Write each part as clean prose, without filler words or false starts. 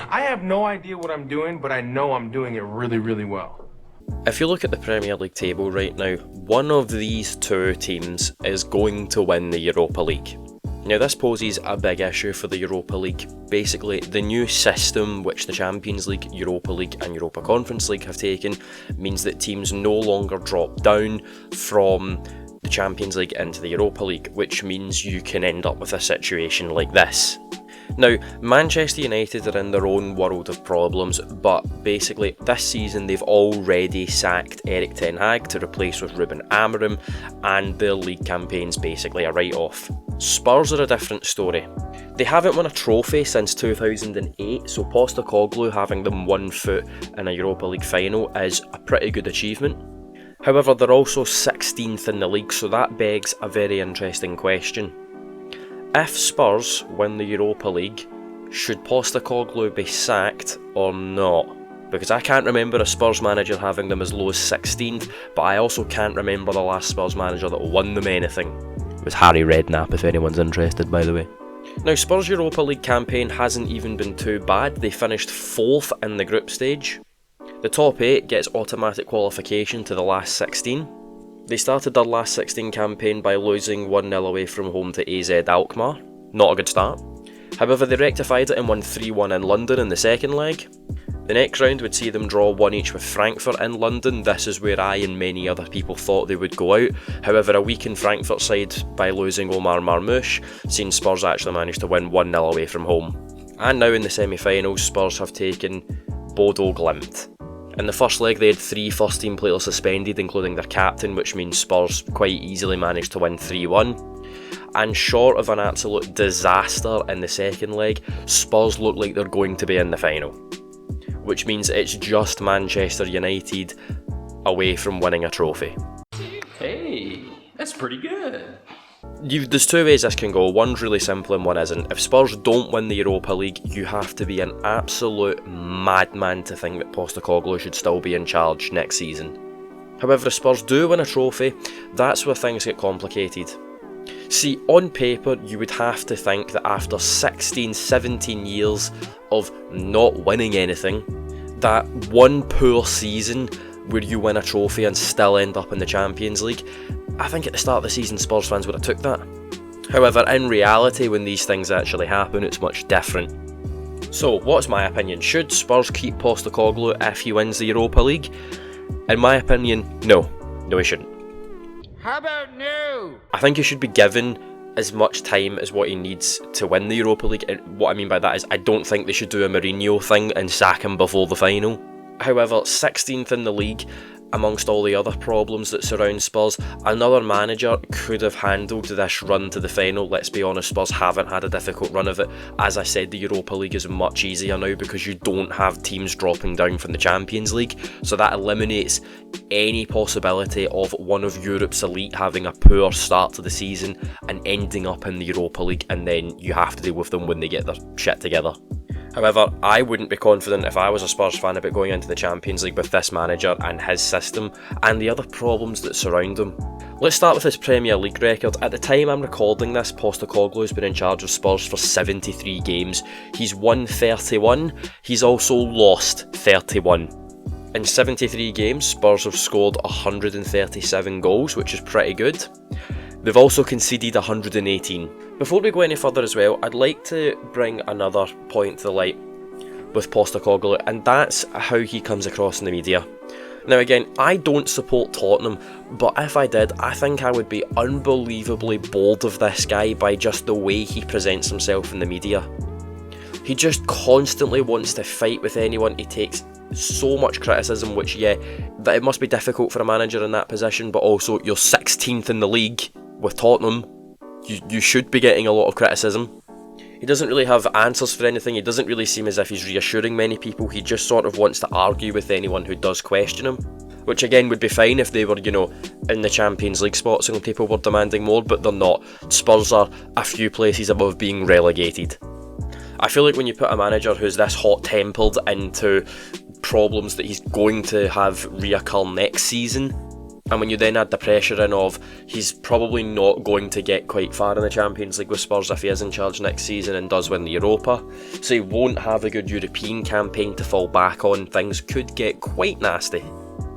I have no idea what I'm doing, but I know I'm doing it really, really well. If you look at the Premier League table right now, one of these two teams is going to win the Europa League. Now this poses a big issue for the Europa League. Basically, the new system which the Champions League, Europa League and Europa Conference League have taken means that teams no longer drop down from the Champions League into the Europa League, which means you can end up with a situation like this. Now, Manchester United are in their own world of problems, but basically this season they've already sacked Erik ten Hag to replace with Ruben Amorim, and their league campaign's basically a write-off. Spurs are a different story. They haven't won a trophy since 2008, so Postecoglou having them 1 foot in a Europa League final is a pretty good achievement. However, they're also 16th in the league, so that begs a very interesting question. If Spurs win the Europa League, should Postecoglou be sacked or not? Because I can't remember a Spurs manager having them as low as 16th, but I also can't remember the last Spurs manager that won them anything. It was Harry Redknapp, if anyone's interested, by the way. Now, Spurs' Europa League campaign hasn't even been too bad. They finished 4th in the group stage. The top 8 gets automatic qualification to the last 16. They started their last 16 campaign by losing 1-0 away from home to AZ Alkmaar. Not a good start. However, they rectified it and won 3-1 in London in the second leg. The next round would see them draw 1 each with Frankfurt in London. This is where I and many other people thought they would go out. However, a weakened Frankfurt side by losing Omar Marmoush seen Spurs actually manage to win 1-0 away from home. And now in the semi-finals, Spurs have taken Bodo Glimt. In the first leg they had 3 first team players suspended, including their captain, which means Spurs quite easily managed to win 3-1. And short of an absolute disaster in the second leg, Spurs look like they're going to be in the final. Which means it's just Manchester United away from winning a trophy. Hey, that's pretty good. There's 2 ways this can go. One's really simple and one isn't. If Spurs don't win the Europa League, you have to be an absolute madman to think that Postecoglou should still be in charge next season. However, if Spurs do win a trophy, that's where things get complicated. See, on paper, you would have to think that after 16, 17 years of not winning anything, that one poor season where you win a trophy and still end up in the Champions League, I think at the start of the season Spurs fans would have took that. However, in reality, when these things actually happen, it's much different. So, what's my opinion? Should Spurs keep Postecoglou if he wins the Europa League? In my opinion, no. No, he shouldn't. How about no? I think he should be given as much time as what he needs to win the Europa League. And what I mean by that is I don't think they should do a Mourinho thing and sack him before the final. However, 16th in the league, amongst all the other problems that surround Spurs, another manager could have handled this run to the final. Let's be honest, Spurs haven't had a difficult run of it. As I said, the Europa League is much easier now because you don't have teams dropping down from the Champions League, so that eliminates any possibility of one of Europe's elite having a poor start to the season and ending up in the Europa League, and then you have to deal with them when they get their shit together. However, I wouldn't be confident if I was a Spurs fan about going into the Champions League with this manager and his system and the other problems that surround him. Let's start with his Premier League record. At the time I'm recording this, Postecoglou's been in charge of Spurs for 73 games. He's won 31, he's also lost 31. In 73 games, Spurs have scored 137 goals, which is pretty good. They've also conceded 118. Before we go any further as well, I'd like to bring another point to the light with Postecoglou, and that's how he comes across in the media. Now again, I don't support Tottenham, but if I did, I think I would be unbelievably bored of this guy by just the way he presents himself in the media. He just constantly wants to fight with anyone. He takes so much criticism, which that it must be difficult for a manager in that position, but also you're 16th in the league with Tottenham. You should be getting a lot of criticism. He doesn't really have answers for anything. He doesn't really seem as if he's reassuring many people. He just sort of wants to argue with anyone who does question him, which again would be fine if they were, in the Champions League spots and people were demanding more, but they're not. Spurs are a few places above being relegated. I feel like when you put a manager who's this hot-tempered into problems that he's going to have reoccur next season, And when you then add the pressure in of he's probably not going to get quite far in the Champions League with Spurs if he is in charge next season and does win the Europa, so he won't have a good European campaign to fall back on, things could get quite nasty.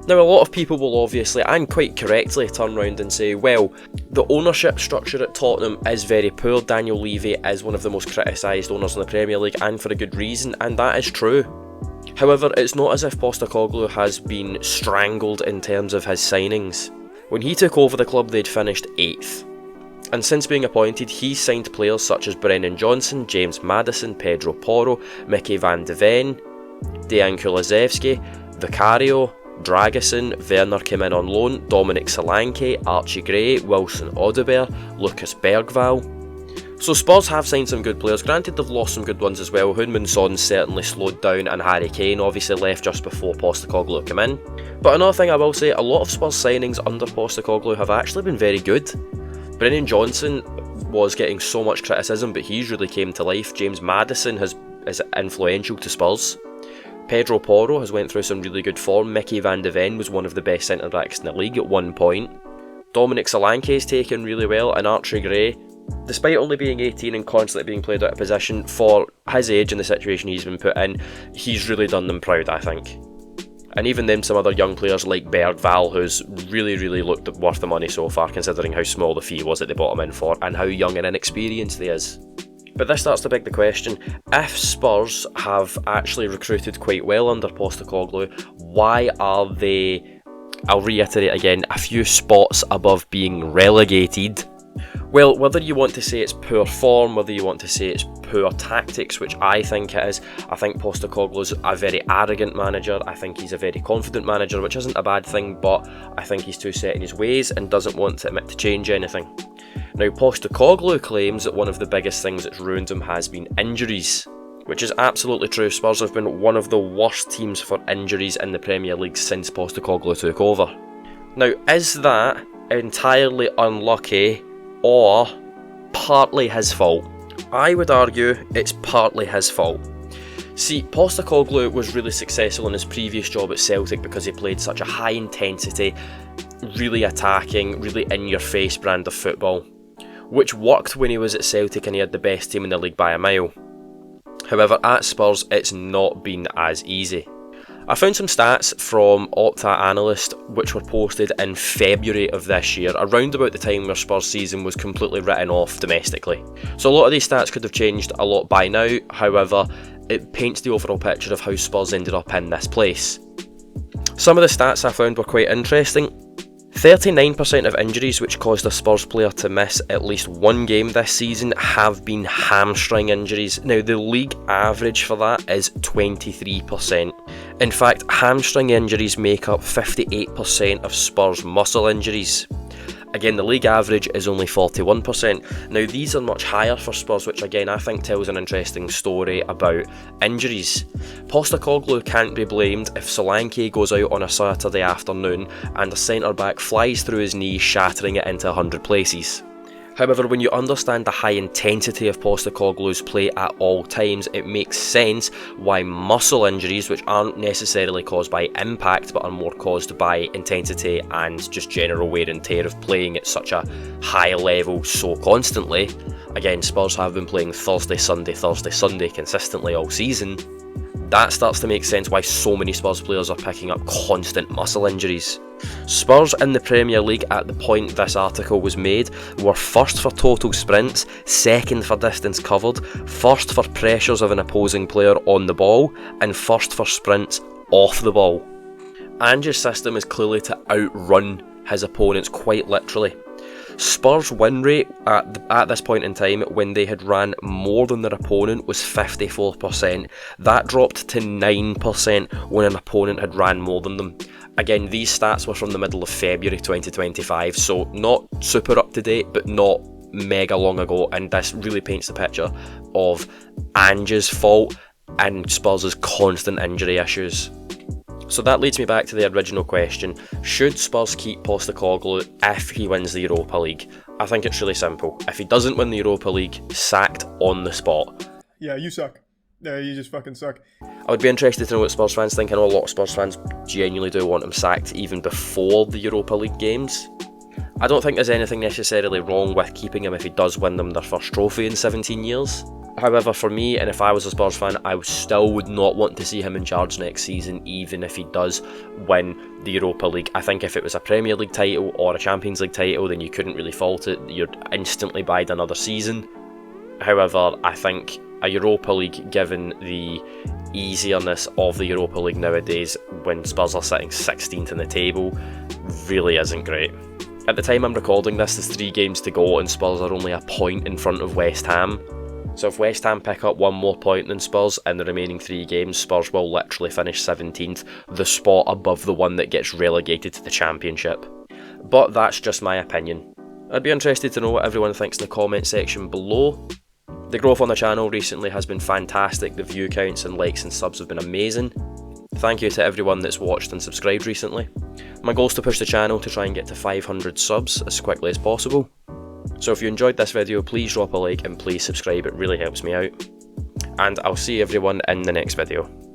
Now, a lot of people will obviously, and quite correctly, turn around and say, well, the ownership structure at Tottenham is very poor. Daniel Levy is one of the most criticised owners in the Premier League, and for a good reason, and that is true. However, it's not as if Postecoglou has been strangled in terms of his signings. When he took over the club, they'd finished 8th. And since being appointed, he's signed players such as Brennan Johnson, James Maddison, Pedro Porro, Mickey van de Ven, Dejan Kulusevski, Vicario, Dragusin, Werner came in on loan, Dominic Solanke, Archie Gray, Wilson Odobert, Lucas Bergvall. So Spurs have signed some good players. Granted, they've lost some good ones as well. Heung-min Son certainly slowed down, and Harry Kane obviously left just before Postecoglou came in. But another thing I will say, a lot of Spurs signings under Postecoglou have actually been very good. Brennan Johnson was getting so much criticism, but he's really came to life. James Maddison is influential to Spurs. Pedro Porro has went through some really good form. Mickey van de Ven was one of the best centre-backs in the league at one point. Dominic Solanke is taken really well, and Archie Gray, despite only being 18 and constantly being played out of position, for his age and the situation he's been put in, he's really done them proud, I think. And even then, some other young players like Bergvall, who's really looked worth the money so far, considering how small the fee was that they bought him in for, and how young and inexperienced he is. But this starts to beg the question, if Spurs have actually recruited quite well under Postecoglou, why are they, I'll reiterate again, a few spots above being relegated? Well, whether you want to say it's poor form, whether you want to say it's poor tactics, which I think it is, I think Postecoglou's a very arrogant manager, I think he's a very confident manager, which isn't a bad thing, but I think he's too set in his ways and doesn't want to admit to change anything. Now, Postecoglou claims that one of the biggest things that's ruined him has been injuries, which is absolutely true. Spurs have been one of the worst teams for injuries in the Premier League since Postecoglou took over. Now, is that entirely unlucky or partly his fault? I would argue it's partly his fault. See, Postecoglou was really successful in his previous job at Celtic because he played such a high intensity, really attacking, really in-your-face brand of football, which worked when he was at Celtic and he had the best team in the league by a mile. However, at Spurs, it's not been as easy. I found some stats from Opta Analyst which were posted in February of this year, around about the time where Spurs' season was completely written off domestically. So a lot of these stats could have changed a lot by now, however, it paints the overall picture of how Spurs ended up in this place. Some of the stats I found were quite interesting. 39% of injuries which caused a Spurs player to miss at least one game this season have been hamstring injuries. Now, the league average for that is 23%. In fact, hamstring injuries make up 58% of Spurs muscle injuries. Again, the league average is only 41%. Now, these are much higher for Spurs, which again I think tells an interesting story about injuries. Postecoglou can't be blamed if Solanke goes out on a Saturday afternoon and a centre-back flies through his knee, shattering it into 100 places. However, when you understand the high intensity of Postecoglou's play at all times, it makes sense why muscle injuries, which aren't necessarily caused by impact but are more caused by intensity and just general wear and tear of playing at such a high level so constantly. Again, Spurs have been playing Thursday, Sunday consistently all season. That starts to make sense why so many Spurs players are picking up constant muscle injuries. Spurs in the Premier League at the point this article was made were first for total sprints, second for distance covered, first for pressures of an opposing player on the ball, and first for sprints off the ball. Ange's system is clearly to outrun his opponents quite literally. Spurs' win rate at this point in time, when they had ran more than their opponent, was 54%. That dropped to 9% when an opponent had ran more than them. Again, these stats were from the middle of February 2025, so not super up to date, but not mega long ago, and this really paints the picture of Ange's fault and Spurs' constant injury issues. So that leads me back to the original question, should Spurs keep Postecoglou if he wins the Europa League? I think it's really simple. If he doesn't win the Europa League, sacked on the spot. Yeah, you suck. No, you just fucking suck. I would be interested to know what Spurs fans think. I know a lot of Spurs fans genuinely do want him sacked even before the Europa League games. I don't think there's anything necessarily wrong with keeping him if he does win them their first trophy in 17 years. However, for me, and if I was a Spurs fan, I still would not want to see him in charge next season, even if he does win the Europa League. I think if it was a Premier League title or a Champions League title, then you couldn't really fault it. You'd instantly bide another season. However, I think a Europa League, given the easierness of the Europa League nowadays, when Spurs are sitting 16th in the table, really isn't great. At the time I'm recording this, there's 3 games to go and Spurs are only a point in front of West Ham. So if West Ham pick up 1 more point than Spurs in the remaining 3 games, Spurs will literally finish 17th, the spot above the one that gets relegated to the Championship. But that's just my opinion. I'd be interested to know what everyone thinks in the comment section below. The growth on the channel recently has been fantastic, the view counts and likes and subs have been amazing. Thank you to everyone that's watched and subscribed recently. My goal is to push the channel to try and get to 500 subs as quickly as possible. So if you enjoyed this video, please drop a like and please subscribe, it really helps me out. And I'll see everyone in the next video.